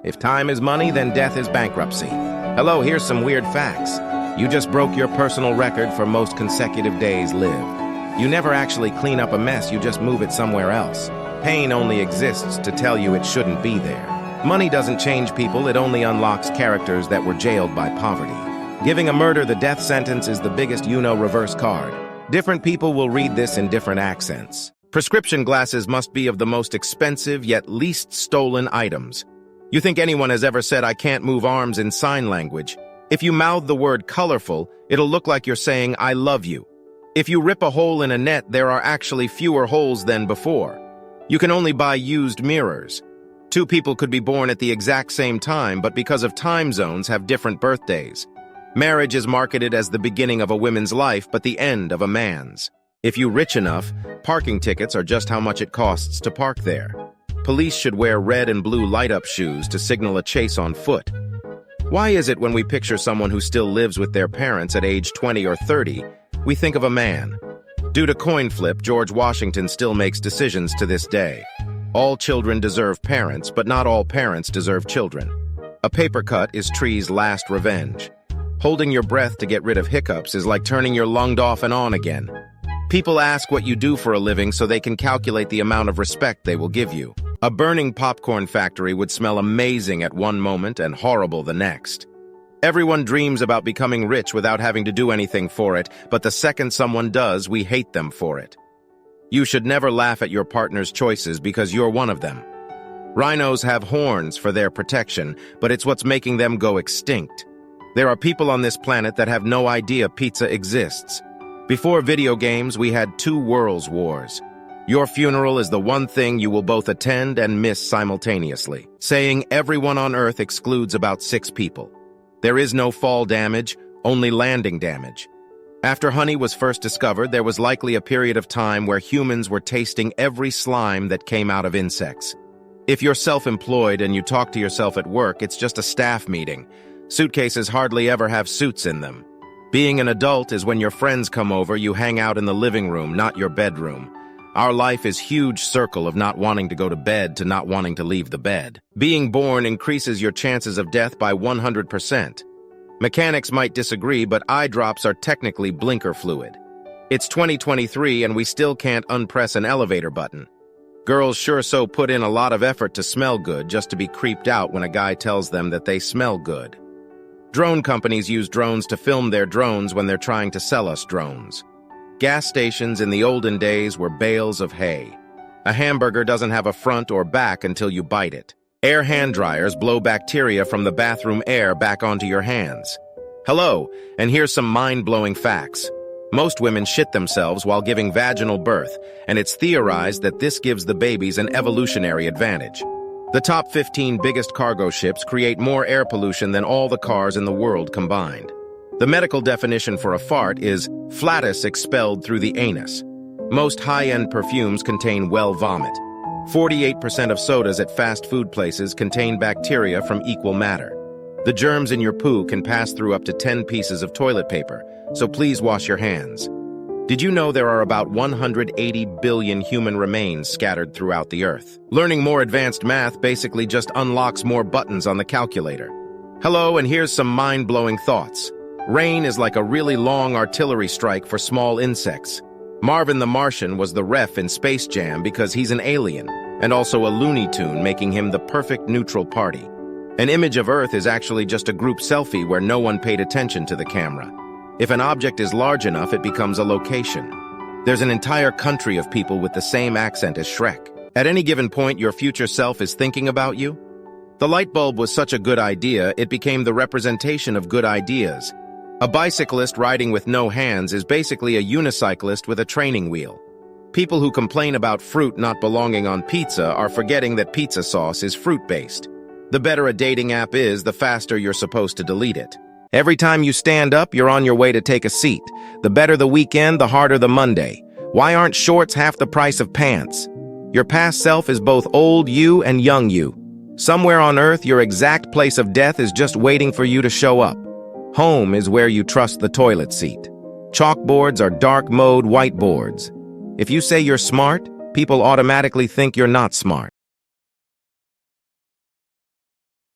If time is money, then death is bankruptcy. Hello, here's some weird facts. You just broke your personal record for most consecutive days lived. You never actually clean up a mess, you just move it somewhere else. Pain only exists to tell you it shouldn't be there. Money doesn't change people, it only unlocks characters that were jailed by poverty. Giving a murder the death sentence is the biggest reverse card. Different people will read this in different accents. Prescription glasses must be of the most expensive yet least stolen items. You think anyone has ever said, "I can't move arms" in sign language? If you mouth the word colorful, it'll look like you're saying, "I love you." If you rip a hole in a net, there are actually fewer holes than before. You can only buy used mirrors. Two people could be born at the exact same time, but because of time zones, have different birthdays. Marriage is marketed as the beginning of a woman's life, but the end of a man's. If you're rich enough, parking tickets are just how much it costs to park there. Police should wear red and blue light-up shoes to signal a chase on foot. Why is it when we picture someone who still lives with their parents at age 20 or 30, we think of a man? Due to coin flip, George Washington still makes decisions to this day. All children deserve parents, but not all parents deserve children. A paper cut is tree's last revenge. Holding your breath to get rid of hiccups is like turning your lung off and on again. People ask what you do for a living so they can calculate the amount of respect they will give you. A burning popcorn factory would smell amazing at one moment and horrible the next. Everyone dreams about becoming rich without having to do anything for it, but the second someone does, we hate them for it. You should never laugh at your partner's choices because you're one of them. Rhinos have horns for their protection, but it's what's making them go extinct. There are people on this planet that have no idea pizza exists. Before video games, we had 2 world wars. Your funeral is the one thing you will both attend and miss simultaneously. Saying everyone on Earth excludes about 6 people. There is no fall damage, only landing damage. After honey was first discovered, there was likely a period of time where humans were tasting every slime that came out of insects. If you're self-employed and you talk to yourself at work, it's just a staff meeting. Suitcases hardly ever have suits in them. Being an adult is when your friends come over, you hang out in the living room, not your bedroom. Our life is a huge circle of not wanting to go to bed to not wanting to leave the bed. Being born increases your chances of death by 100%. Mechanics might disagree, but eye drops are technically blinker fluid. It's 2023 and we still can't unpress an elevator button. Girls sure so put in a lot of effort to smell good just to be creeped out when a guy tells them that they smell good. Drone companies use drones to film their drones when they're trying to sell us drones. Gas stations in the olden days were bales of hay. A hamburger doesn't have a front or back until you bite it. Air hand dryers blow bacteria from the bathroom air back onto your hands. Hello, and here's some mind-blowing facts. Most women shit themselves while giving vaginal birth, and it's theorized that this gives the babies an evolutionary advantage. The top 15 biggest cargo ships create more air pollution than all the cars in the world combined. The medical definition for a fart is flatus expelled through the anus. Most high-end perfumes contain well vomit. 48% of sodas at fast food places contain bacteria from equal matter. The germs in your poo can pass through up to 10 pieces of toilet paper, so please wash your hands. Did you know there are about 180 billion human remains scattered throughout the earth? Learning more advanced math basically just unlocks more buttons on the calculator. Hello, and here's some mind-blowing thoughts. Rain is like a really long artillery strike for small insects. Marvin the Martian was the ref in Space Jam because he's an alien, and also a Looney Tune, making him the perfect neutral party. An image of Earth is actually just a group selfie where no one paid attention to the camera. If an object is large enough, it becomes a location. There's an entire country of people with the same accent as Shrek. At any given point, your future self is thinking about you. The light bulb was such a good idea, it became the representation of good ideas. A bicyclist riding with no hands is basically a unicyclist with a training wheel. People who complain about fruit not belonging on pizza are forgetting that pizza sauce is fruit-based. The better a dating app is, the faster you're supposed to delete it. Every time you stand up, you're on your way to take a seat. The better the weekend, the harder the Monday. Why aren't shorts half the price of pants? Your past self is both old you and young you. Somewhere on Earth, your exact place of death is just waiting for you to show up. Home is where you trust the toilet seat. Chalkboards are dark mode whiteboards. If you say you're smart, people automatically think you're not smart.